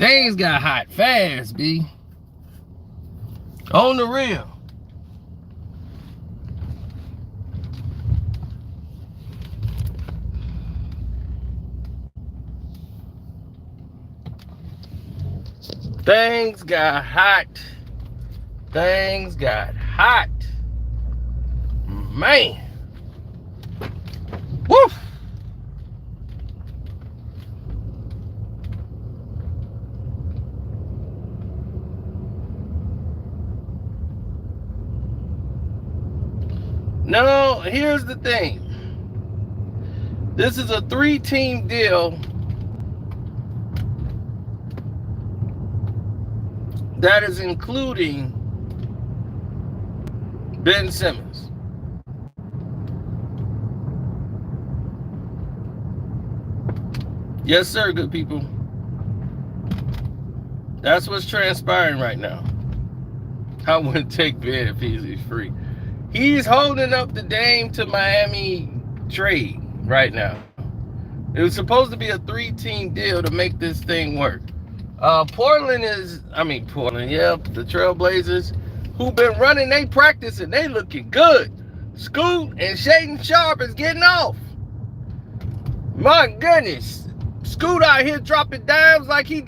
Things got hot fast, B. On the real. Things got hot. Things got hot. Man. Woof. No, here's the thing. This is a 3-team deal that is including Ben Simmons. Yes, sir, good people. That's what's transpiring right now. I wouldn't take Ben if he's free. He's holding up the Dame to Miami trade right now. It was supposed to be a 3-team deal to make this thing work. Portland, yeah, the Trailblazers, who've been running they practice and they looking good. Scoot and Shaden Sharp is getting off. My goodness. Scoot out here dropping dimes like he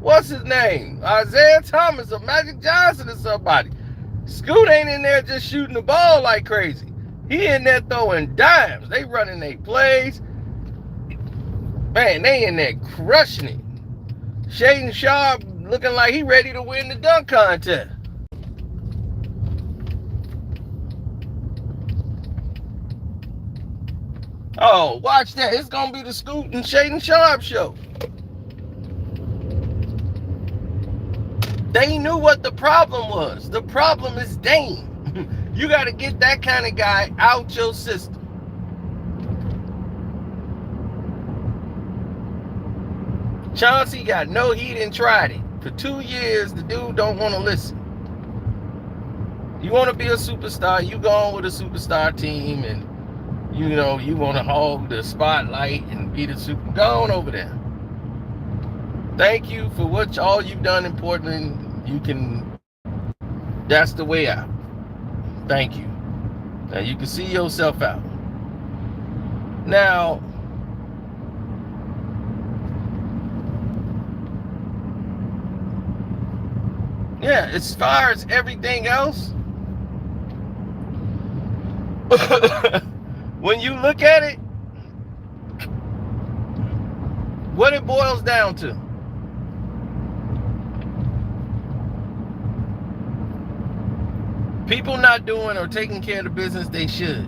what's his name? Isaiah Thomas or Magic Johnson or somebody. Scoot ain't in there just shooting the ball like crazy. He in there throwing dimes. They running their plays. Man, they in there crushing it. Shaden Sharp looking like he ready to win the dunk contest. Oh, watch that. It's going to be the Scoot and Shaden Sharp show. They knew what the problem was. The problem is Dame. You got to get that kind of guy out your system. Chauncey got no heat and tried it. For 2 years, the dude don't want to listen. You want to be a superstar, you go on with a superstar team and you want to hog the spotlight and be the super. Go on over there. Thank you for all you've done in Portland. That's the way out. Thank you. Now you can see yourself out. Now, yeah, as far as everything else, when you look at it, what it boils down to, people not doing or taking care of the business they should.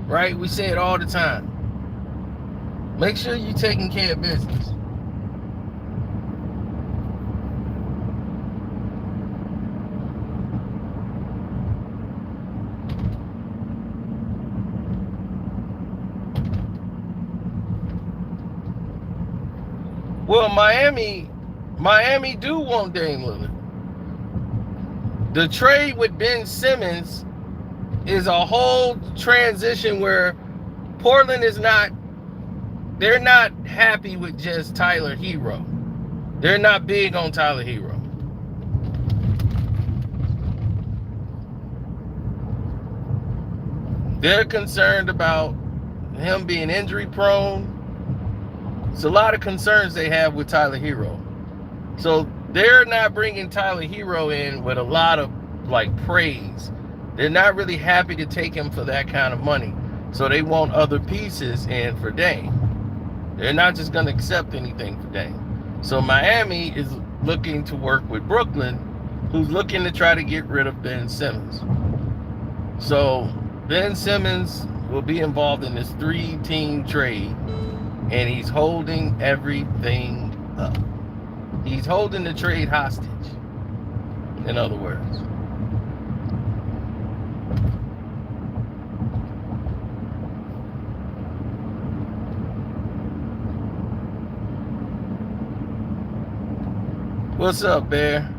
Right? We say it all the time. Make sure you're taking care of business. Well, Miami do want Dame Lillard. The trade with Ben Simmons is a whole transition where Portland they're not happy with just Tyler Hero. They're not big on Tyler Hero. They're concerned about him being injury prone. It's a lot of concerns they have with Tyler Hero. So they're not bringing Tyler Hero in with a lot of praise. They're not really happy to take him for that kind of money. So they want other pieces in for Dame. They're not just going to accept anything for Dame. So Miami is looking to work with Brooklyn, who's looking to try to get rid of Ben Simmons. So Ben Simmons will be involved in this 3-team trade. And he's holding everything up. He's holding the trade hostage, in other words. What's up, Bear?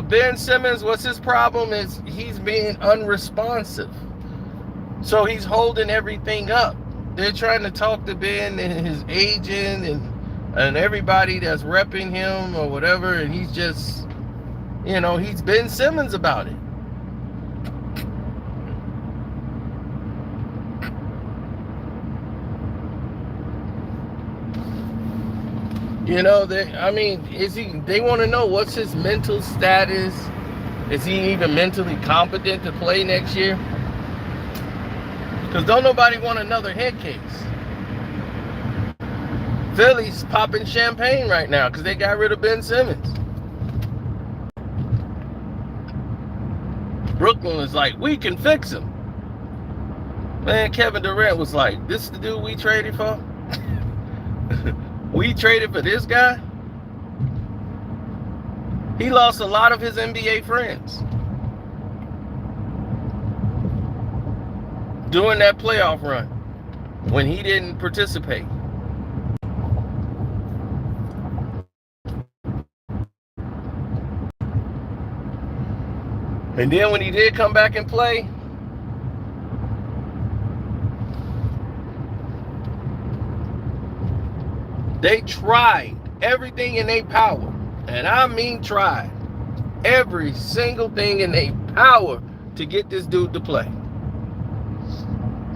Ben Simmons, what's his problem is he's being unresponsive. So he's holding everything up. they're trying to talk to Ben and his agent and everybody that's repping him or whatever, and he's just, he's Ben Simmons about it. They want to know what's his mental status. Is he even mentally competent to play next year? Because don't nobody want another head case. Philly's popping champagne right now because they got rid of Ben Simmons. Brooklyn is like, we can fix him. Man, Kevin Durant was like, this is the dude we traded for? We traded for this guy? He lost a lot of his NBA friends during that playoff run when he didn't participate. And then when he did come back and play, they tried everything in their power, and I mean tried every single thing in their power to get this dude to play.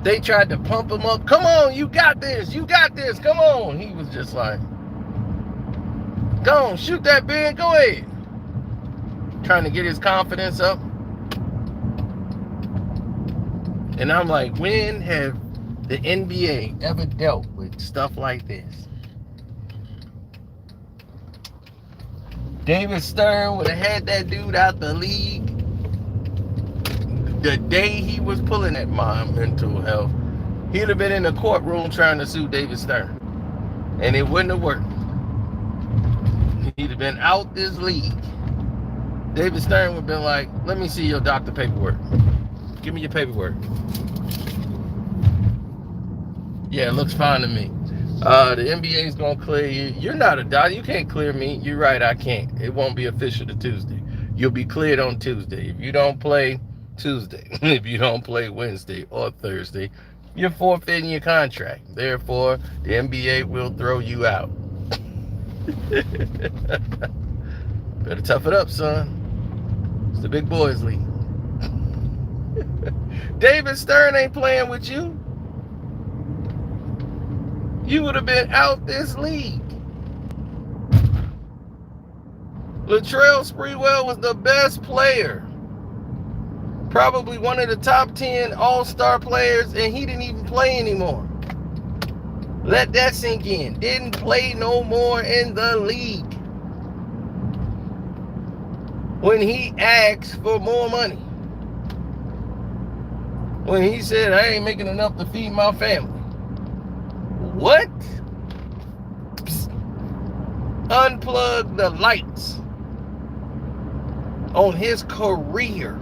They tried to pump him up. Come on, you got this. You got this. Come on. He was just like, go on, shoot that, Ben. Go ahead. Trying to get his confidence up. And I'm like, when have the NBA ever dealt with stuff like this? David Stern would have had that dude out the league the day he was pulling that mental health. He'd have been in the courtroom trying to sue David Stern. And it wouldn't have worked. He'd have been out this league. David Stern would have been like, let me see your doctor paperwork. Give me your paperwork. Yeah, it looks fine to me. The NBA is going to clear you. You're not a doctor. You can't clear me. You're right, I can't. It won't be official to Tuesday. You'll be cleared on Tuesday. If you don't play Tuesday, if you don't play Wednesday or Thursday, you're forfeiting your contract. Therefore, the NBA will throw you out. Better tough it up, son. It's the big boys league. David Stern ain't playing with you. You would have been out this league. Latrell Sprewell was the best player. Probably one of the top 10 all-star players, and he didn't even play anymore. Let that sink in. Didn't play no more in the league. When he asked for more money. When he said, I ain't making enough to feed my family. What? Psst. Unplug the lights on his career.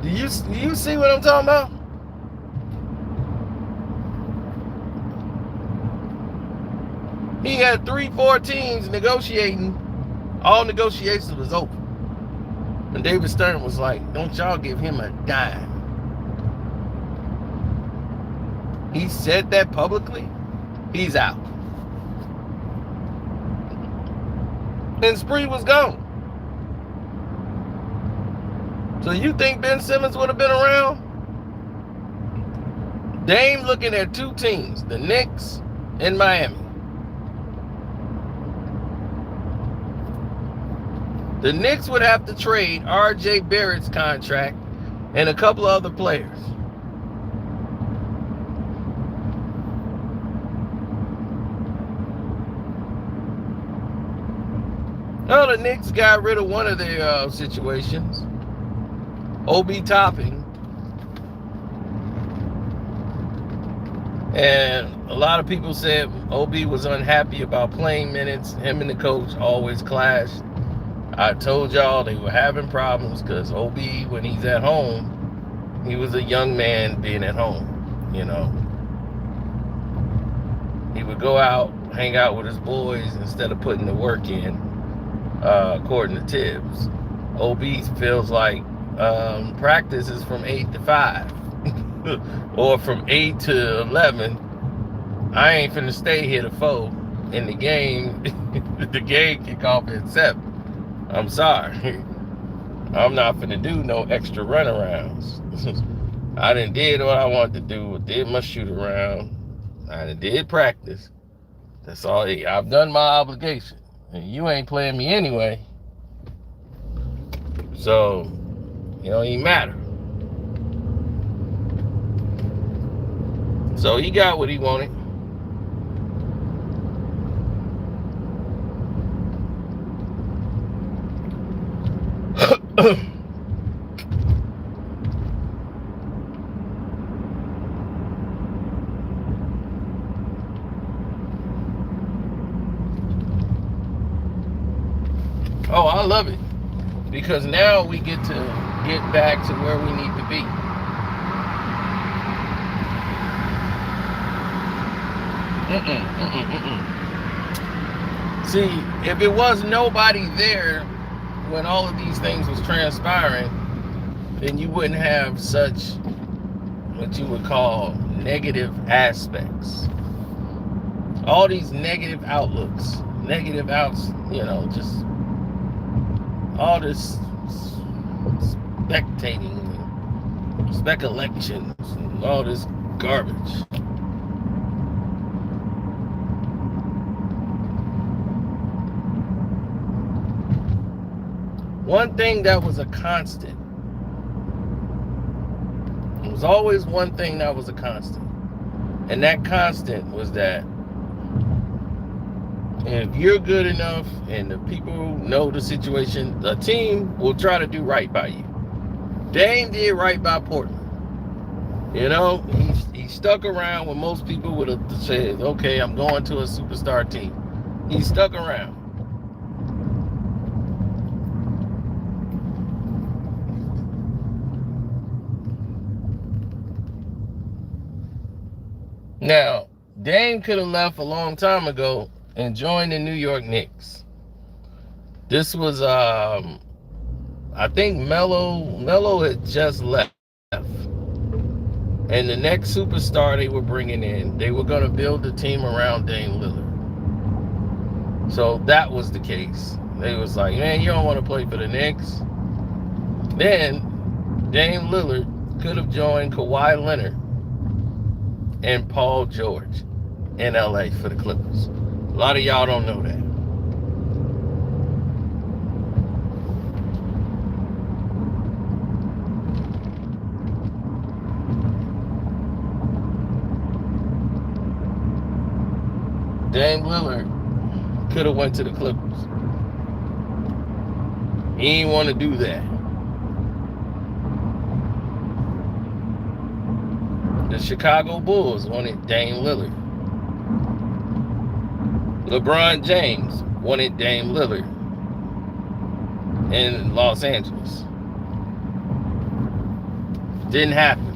Do you see what I'm talking about? He had 3-4 teams negotiating. All negotiations was over. And David Stern was like, don't y'all give him a dime. He said that publicly. He's out. And Spree was gone. So you think Ben Simmons would have been around? Dame looking at two teams, the Knicks and Miami. The Knicks would have to trade R.J. Barrett's contract and a couple of other players. No, the Knicks got rid of one of their situations. Obi Toppin. And a lot of people said Obi was unhappy about playing minutes. Him and the coach always clashed. I told y'all they were having problems because Obi, when he's at home, he was a young man being at home, you know. He would go out, hang out with his boys instead of putting the work in, according to Tibbs. Obi feels like practice is from 8 to 5. or from 8 to 11, I ain't finna stay here to 4. In the game, the game kick off at 7. I'm sorry. I'm not finna do no extra runarounds. I done did what I wanted to do. Did my shoot around. I done did practice. That's all. I've done my obligation. And you ain't playing me anyway. So, it don't even matter. So he got what he wanted. Oh, I love it. Because now we get to get back to where we need to be. See, if it was nobody there when all of these things was transpiring, then you wouldn't have such what you would call negative aspects. All these negative outlooks, negative outs, just all this spectating, speculations, and all this garbage. One thing that was a constant, it was always one thing that was a constant, and that constant was that if you're good enough and the people know the situation, the team will try to do right by you. Dame did right by Portland. He stuck around when most people would have said, okay, I'm going to a superstar team. He stuck around. Now, Dame could have left a long time ago and joined the New York Knicks. This was, I think Melo had just left. And the next superstar they were bringing in, they were going to build the team around Dame Lillard. So that was the case. They was like, man, you don't want to play for the Knicks? Then Dame Lillard could have joined Kawhi Leonard and Paul George in LA for the Clippers. A lot of y'all don't know that. Dame Lillard could have went to the Clippers. He didn't want to do that. The Chicago Bulls wanted Dame Lillard. LeBron James wanted Dame Lillard in Los Angeles. Didn't happen.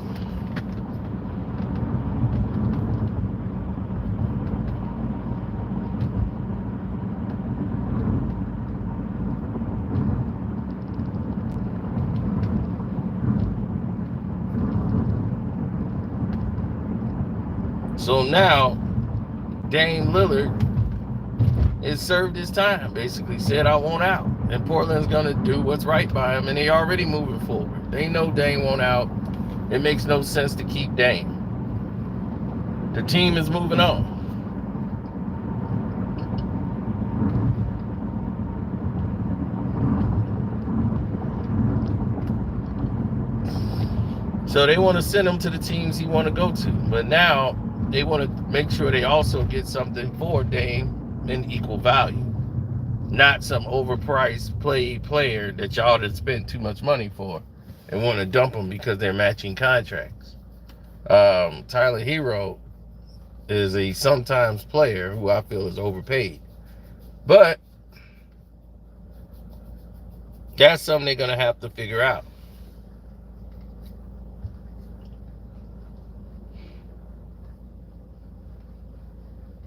So now, Dame Lillard has served his time. Basically said, I want out. And Portland's going to do what's right by him. And they already moving forward. They know Dame want out. It makes no sense to keep Dame. The team is moving on. So they want to send him to the teams he want to go to. But now they want to make sure they also get something for Dame in equal value. Not some overpriced player that y'all had spent too much money for and want to dump them because they're matching contracts. Tyler Hero is a sometimes player who I feel is overpaid. But that's something they're going to have to figure out.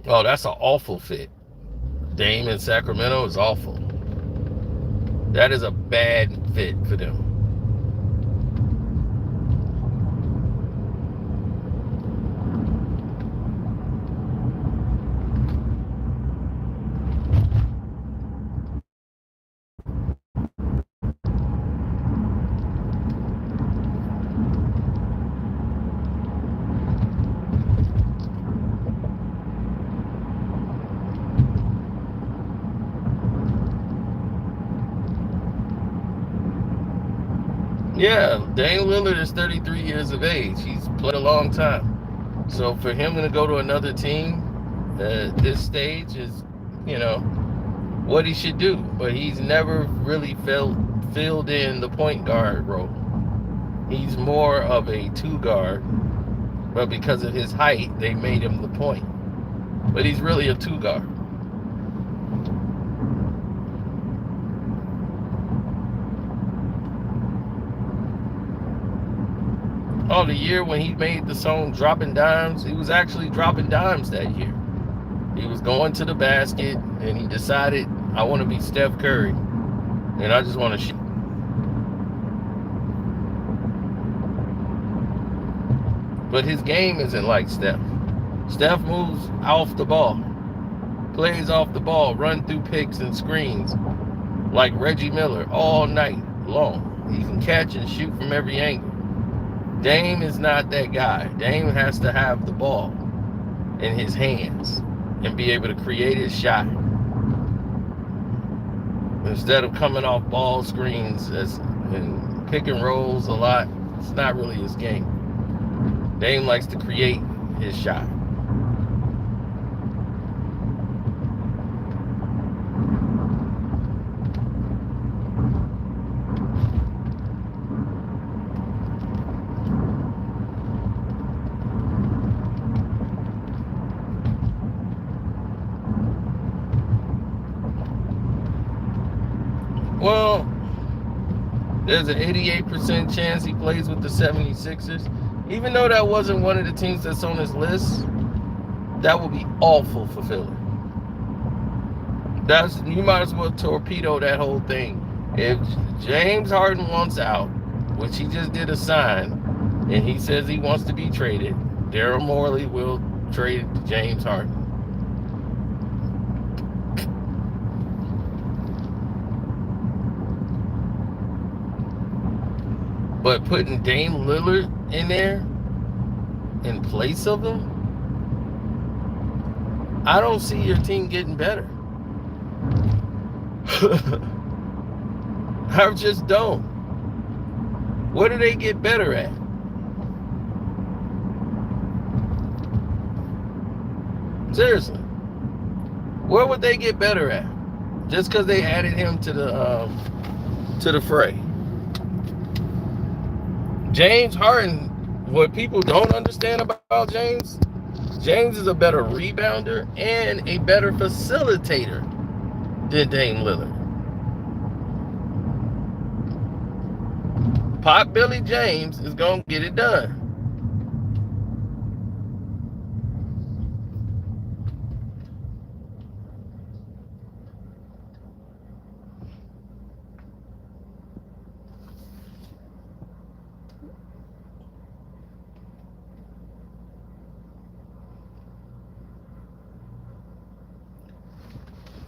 Oh, that's an awful fit. Dame in Sacramento is awful. That is a bad fit for them. Yeah, Dame Lillard is 33 years of age. He's played a long time. So for him to go to another team at this stage is, you know, what he should do. But he's never really filled in the point guard role. He's more of a two guard, but because of his height, they made him the point. But he's really a two guard. Oh, the year when he made the song Dropping Dimes, he was actually dropping dimes that year. He was going to the basket and he decided, I want to be Steph Curry and I just want to shoot. But his game isn't like Steph. Steph moves off the ball, plays off the ball, run through picks and screens like Reggie Miller all night long. He can catch and shoot from every angle. Dame is not that guy. Dame has to have the ball in his hands and be able to create his shot. Instead of coming off ball screens and pick and rolls a lot, it's not really his game. Dame likes to create his shot. Well, there's an 88% chance he plays with the 76ers. Even though that wasn't one of the teams that's on his list, that would be awful for Philly. You might as well torpedo that whole thing. If James Harden wants out, which he just did a sign, and he says he wants to be traded, Daryl Morey will trade James Harden. But putting Dame Lillard in there in place of him, I don't see your team getting better. I just don't. What do they get better at? Seriously. What would they get better at? Just because they added him to the fray. James Harden, what people don't understand about James is a better rebounder and a better facilitator than Dame Lillard. Pop Billy James is going to get it done.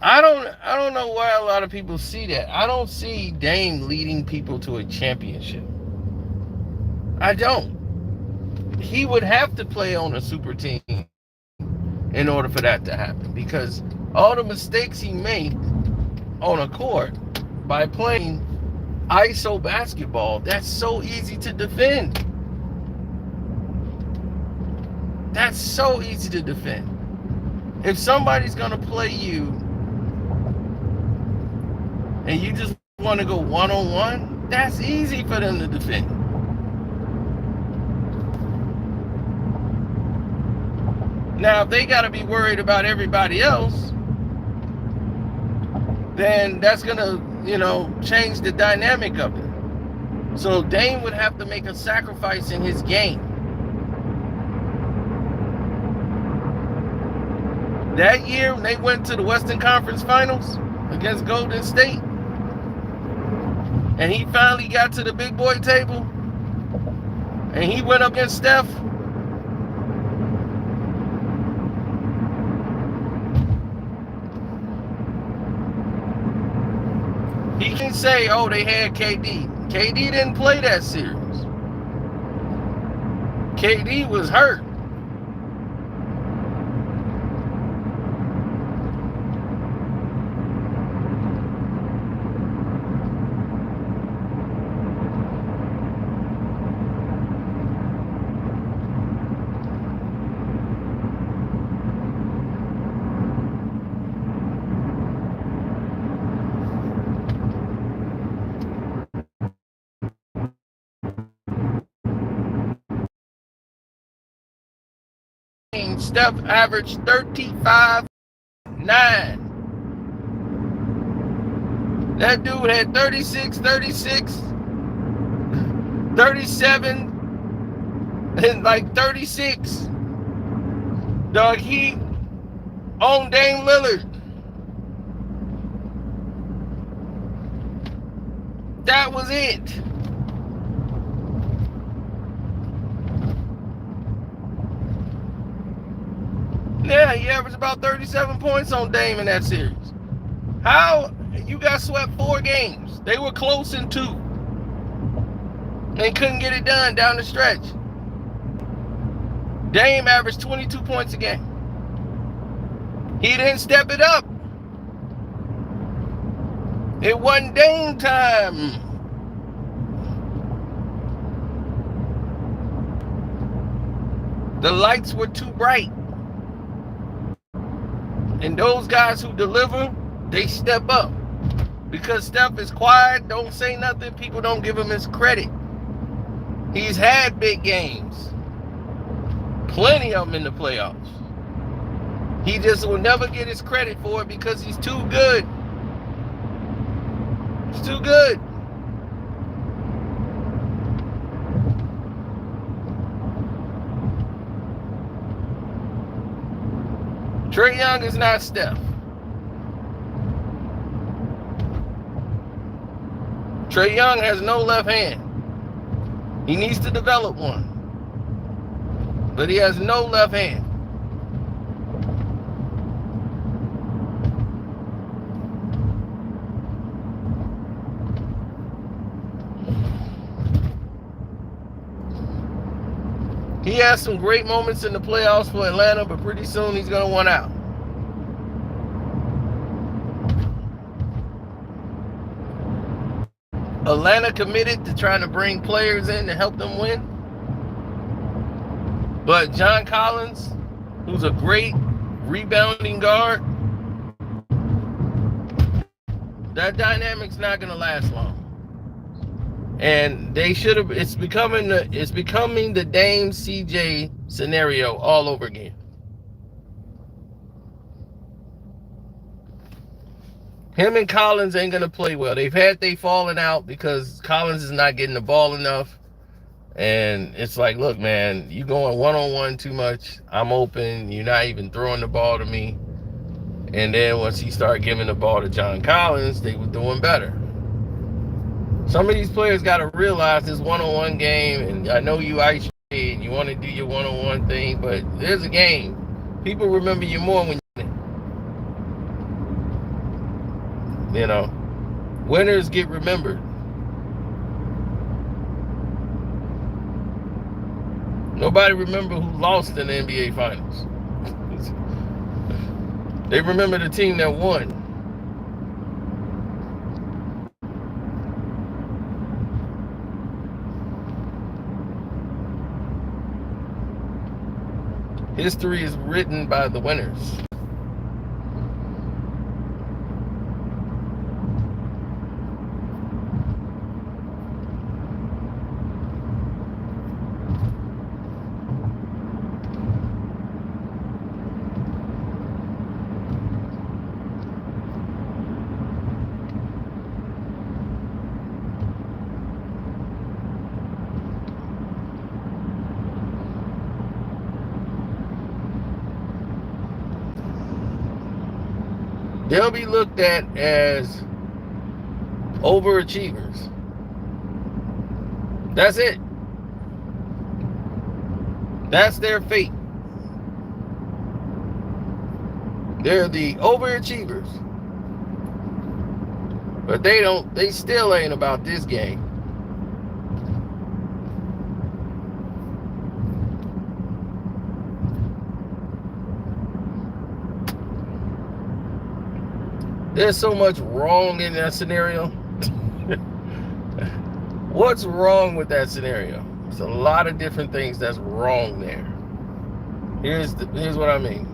I don't know why a lot of people see that. I don't see Dame leading people to a championship. I don't. He would have to play on a super team in order for that to happen, because all the mistakes he made on a court by playing ISO basketball, that's so easy to defend. That's so easy to defend. If somebody's going to play you and you just want to go one-on-one, that's easy for them to defend. Now, if they got to be worried about everybody else, then that's going to, change the dynamic of it. So Dame would have to make a sacrifice in his game. That year, when they went to the Western Conference Finals against Golden State, and he finally got to the big boy table, and he went up against Steph, he can say, oh, they had KD. KD didn't play that series. KD was hurt. game, Steph averaged 35-9. That dude had 36, 36, 37, and like 36. Dog, he owned Dame Lillard. That was it. Yeah, he averaged about 37 points on Dame in that series. How you got swept 4 games? They were close in 2. And couldn't get it done down the stretch. Dame averaged 22 points a game. He didn't step it up. It wasn't Dame time. The lights were too bright. And those guys who deliver, they step up. Because Steph is quiet, don't say nothing, people don't give him his credit. He's had big games. Plenty of them in the playoffs. He just will never get his credit for it because he's too good. He's too good. Trae Young is not Steph. Trae Young has no left hand. He needs to develop one. But he has no left hand. He has some great moments in the playoffs for Atlanta, but pretty soon he's going to want out. Atlanta committed to trying to bring players in to help them win. But John Collins, who's a great rebounding guard, that dynamic's not going to last long. And they should have. It's becoming the Dame CJ scenario all over again. Him and Collins ain't gonna play well. They fallen out because Collins is not getting the ball enough. And it's like, look, man, you going one-on-one too much. I'm open. You're not even throwing the ball to me. And then once he started giving the ball to John Collins, they were doing better. Some of these players got to realize this one-on-one game, and I know you ice and you want to do your one-on-one thing, but there's a game. People remember you more when you know, winners get remembered. Nobody remember who lost in the NBA Finals. They remember the team that won. History is written by the winners. They'll be looked at as overachievers. That's it. That's their fate. They're the overachievers. But they still ain't about this game. There's so much wrong in that scenario. What's wrong with that scenario? There's a lot of different things that's wrong there. Here's what I mean.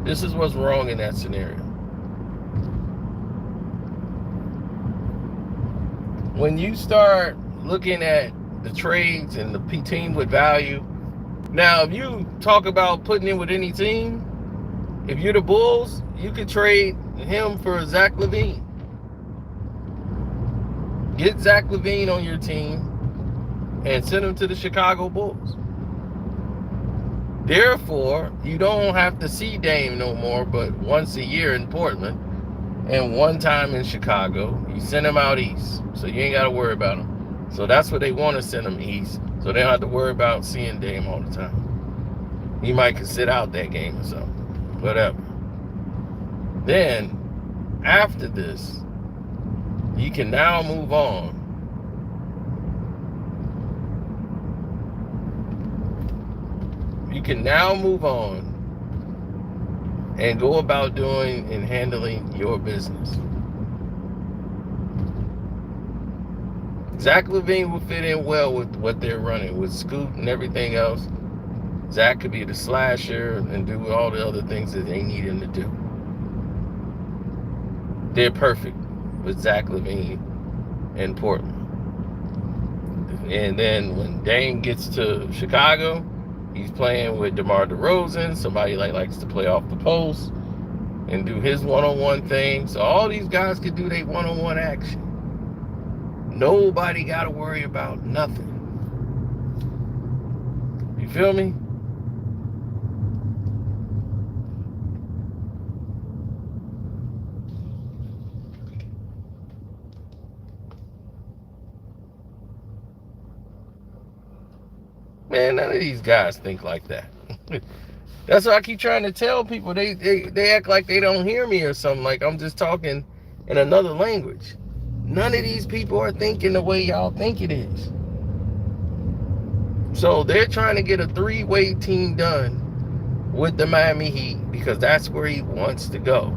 This is what's wrong in that scenario. When you start looking at the trades and the team with value, Now, if you talk about putting in with any team, if you're the Bulls, you could trade him for Zach LaVine. Get Zach LaVine on your team and send him to the Chicago Bulls. Therefore, you don't have to see Dame no more, but once a year in Portland and one time in Chicago. You send him out east, so you ain't got to worry about him. So that's what they want to send him east, so they don't have to worry about seeing Dame all the time. He might could sit out that game or something, whatever. Then, after this, you can now move on. You can now move on and go about doing and handling your business. Zach LaVine will fit in well with what they're running, with Scoot and everything else. Zach could be the slasher and do all the other things that they need him to do. They're perfect with Zach LaVine in Portland. And then when Dame gets to Chicago, he's playing with DeMar DeRozan, somebody likes to play off the post and do his one-on-one thing. So all these guys could do their one-on-one action. Nobody got to worry about nothing. You feel me? Man, none of these guys think like that. That's what I keep trying to tell people. They act like they don't hear me or something, like I'm just talking in another language. None of these people are thinking the way y'all think it is. So they're trying to get a three-way team done with the Miami Heat because that's where he wants to go.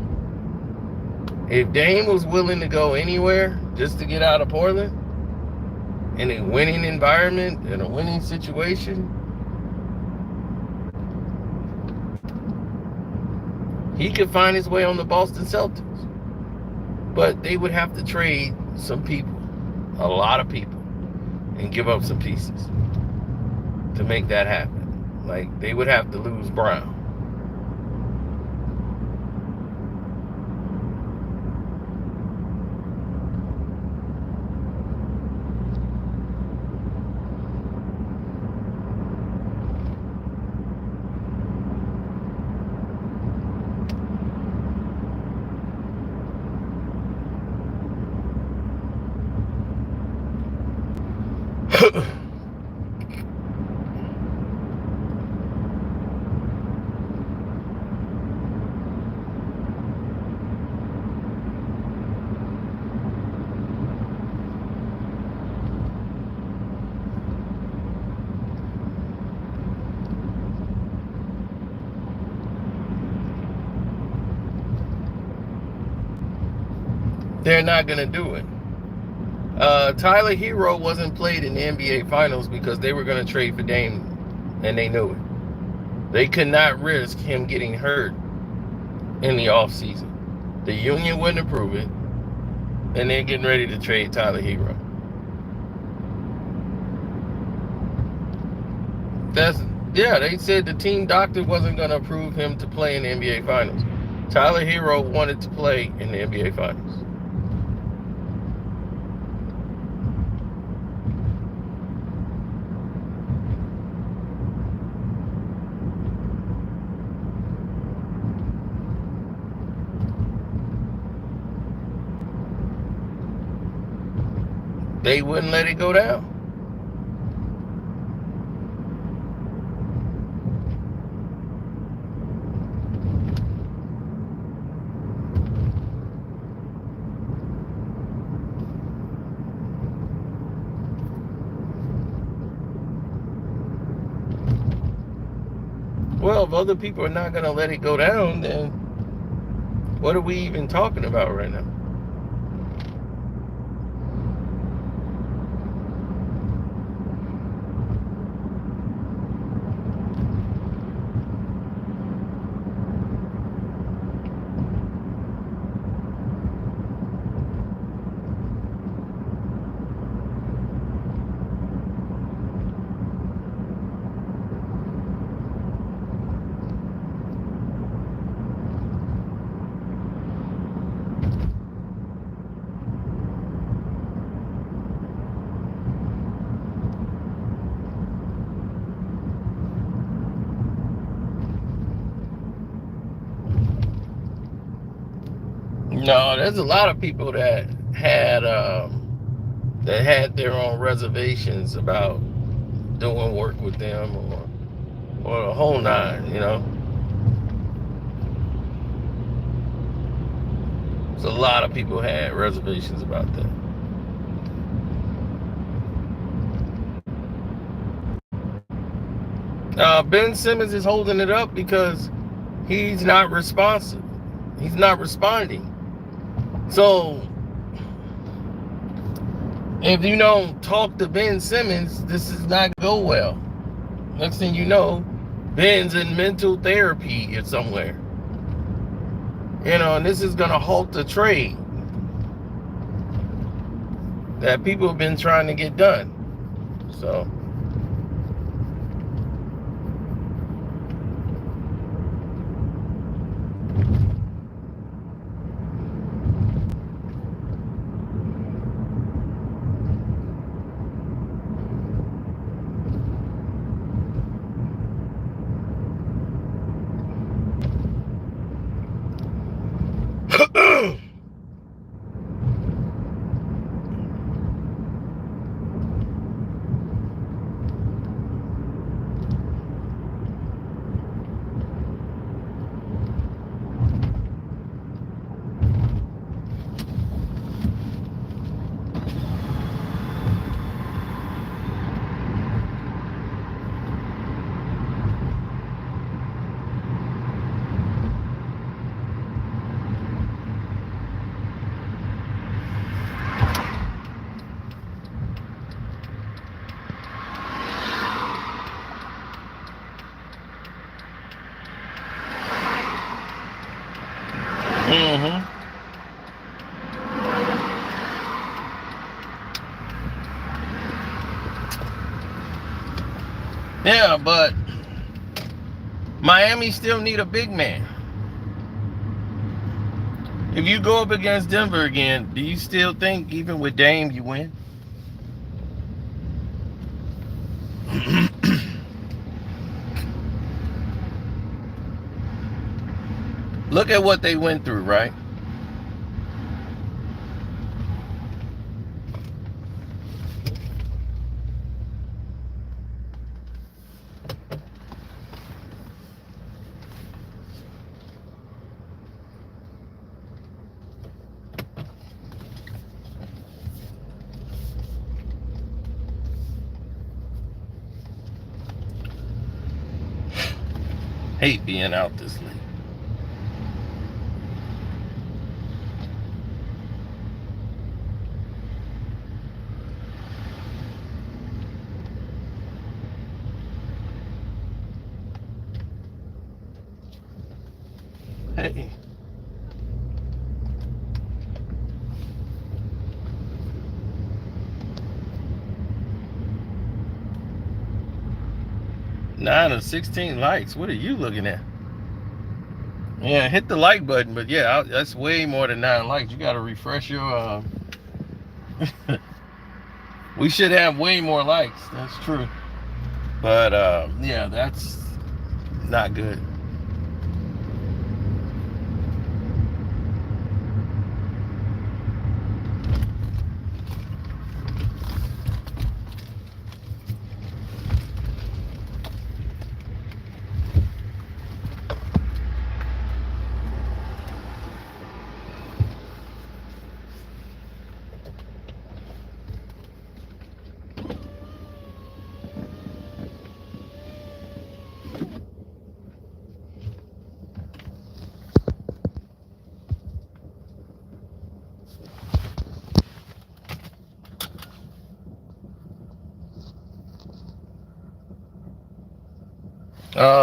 If Dame was willing to go anywhere just to get out of Portland, in a winning environment, in a winning situation, he could find his way on the Boston Celtics. But they would have to trade some people, a lot of people, and give up some pieces to make that happen. Like, they would have to lose Brown. They're not going to do it. Tyler Hero wasn't played in the NBA Finals because they were going to trade for Dame, and they knew it. They could not risk him getting hurt in the offseason. The union wouldn't approve it, and they're getting ready to trade Tyler Hero. They said the team doctor wasn't going to approve him to play in the NBA Finals. Tyler Hero wanted to play in the NBA Finals. They wouldn't let it go down. Well, if other people are not going to let it go down, then what are we even talking about right now? No, there's a lot of people that had their own reservations about doing work with them or the whole nine, you know. So a lot of people had reservations about that. Ben Simmons is holding it up because he's not responsive. He's not responding. So if you don't talk to Ben Simmons, this is not go well. Next thing you know, Ben's in mental therapy or somewhere. You know, and this is gonna halt the trade that people have been trying to get done. So yeah, but Miami still need a big man. If you go up against Denver again, do you still think even with Dame you win? Look at what they went through, right? Hate being out this late. Hey. Nine of 16 likes. What are you looking at? Yeah, hit the like button, but yeah, that's way more than 9 likes. You got to refresh your. We should have way more likes. That's true. But yeah, that's not good.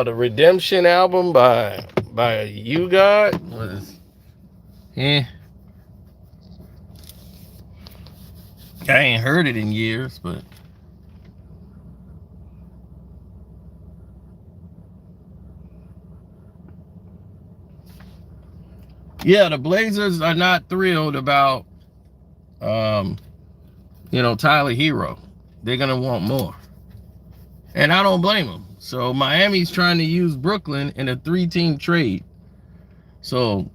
The Redemption album by You God was, I ain't heard it in years, but yeah, the Blazers are not thrilled about Tyler Hero. They're gonna want more, and I don't blame them. So Miami's trying to use Brooklyn in a 3-team trade. So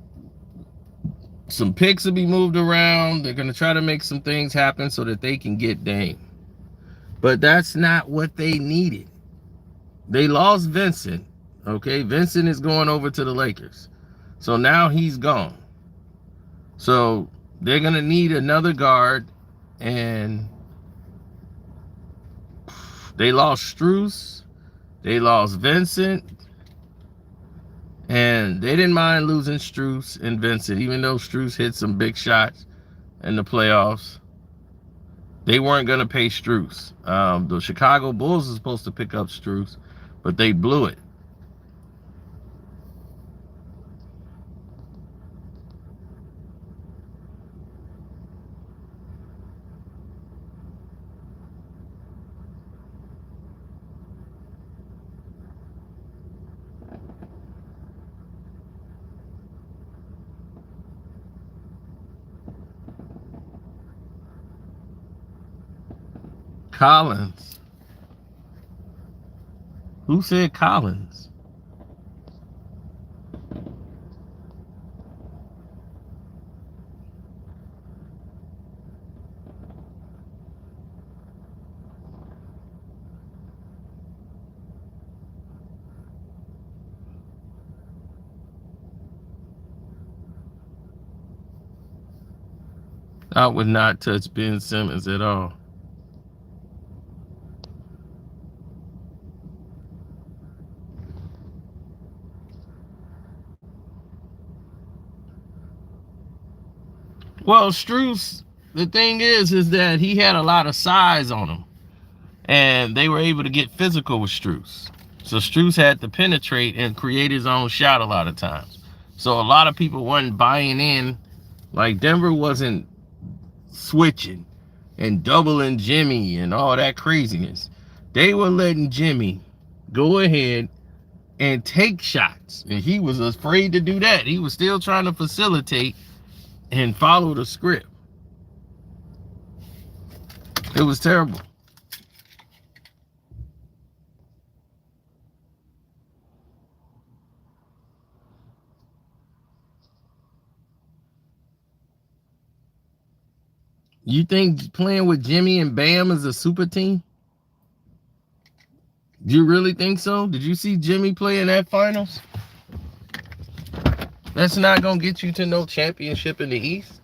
Some picks will be moved around. They're going to try to make some things happen so that they can get Dame. But that's not what they needed. They lost Vincent. Okay, Vincent is going over to the Lakers. So now he's gone. So they're going to need another guard. And they lost Strus. They lost Vincent. And they didn't mind losing Strus and Vincent, even though Strus hit some big shots in the playoffs. They weren't going to pay Strus. The Chicago Bulls were supposed to pick up Strus, but they blew it. Collins. Who said Collins? I would not touch Ben Simmons at all. Well, Strus, the thing is that he had a lot of size on him. And they were able to get physical with Strus. So Strus had to penetrate and create his own shot a lot of times. So a lot of people weren't buying in. Like Denver wasn't switching and doubling Jimmy and all that craziness. They were letting Jimmy go ahead and take shots. And he was afraid to do that. He was still trying to facilitate and follow the script. It was terrible. You think playing with Jimmy and Bam is a super team? Do you really think so? Did you see Jimmy play in that finals? That's not going to get you to no championship in the East.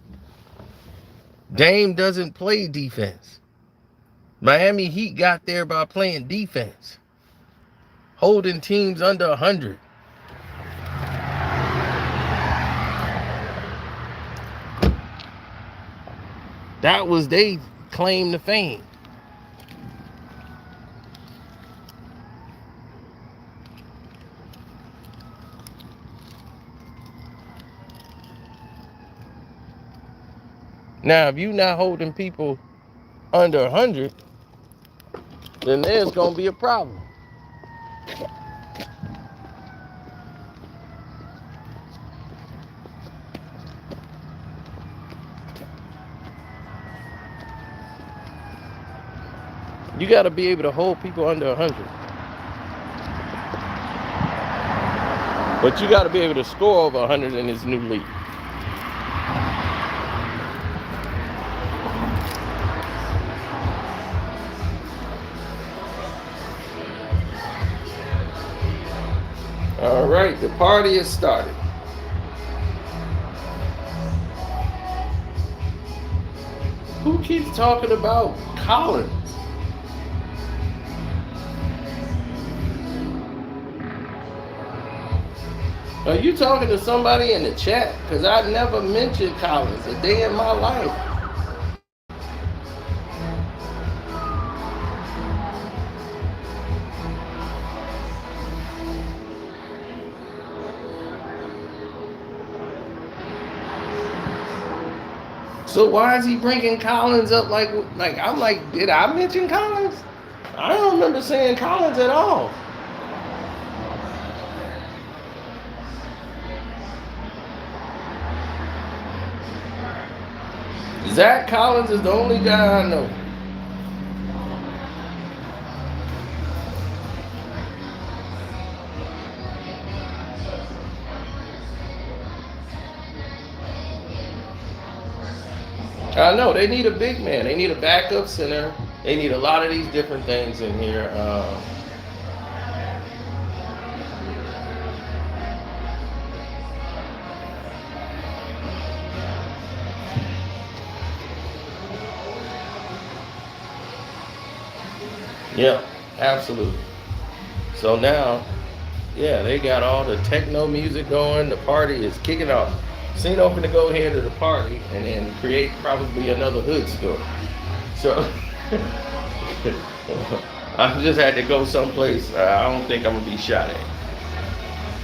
Dame doesn't play defense. Miami Heat got there by playing defense, holding teams under 100. That was they claim to fame. Now, if you're not holding people under 100, then there's going to be a problem. You got to be able to hold people under 100. But you got to be able to score over 100 in this new league. All right, the party has started. Who keeps talking about Collins? Are you talking to somebody in the chat? Because I never mentioned Collins a day in my life. So why is he bringing Collins up like I'm like, did I mention Collins? I don't remember saying Collins at all. Zach Collins is the only guy I know. I know they need a big man. They need a backup center. They need a lot of these different things in here. Yeah, absolutely. So now, yeah, they got all the techno music going. The party is kicking off. Seen open to go here to the party and then create probably another hood store. So I just had to go someplace. I don't think I'm gonna be shot at.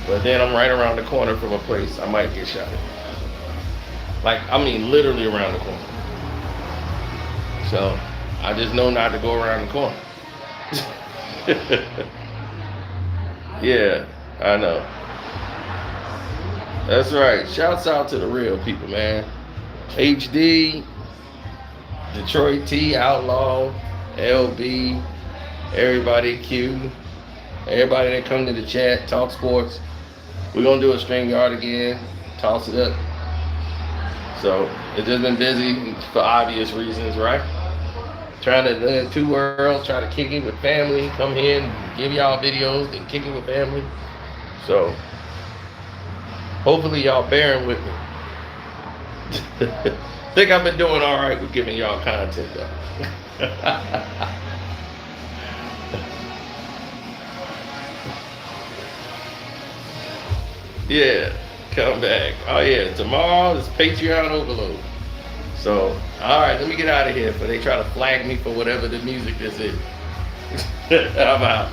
But then I'm right around the corner from a place I might get shot at. Like, I mean, literally around the corner. So I just know not to go around the corner. Yeah, I know. That's right. Shouts out to the real people, man. HD, Detroit T, Outlaw, LB, everybody Q, everybody that come to the chat, talk sports. We're gonna do a StreamYard again, toss it up. So it's just been busy for obvious reasons, right? Trying to live two worlds, try to kick it with family, come here and give y'all videos, then kick it with family. So hopefully y'all bearing with me. Think I've been doing all right with giving y'all content though. Yeah, come back. Oh yeah, tomorrow is Patreon overload. So, all right, let me get out of here before they try to flag me for whatever the music this is. I'm out.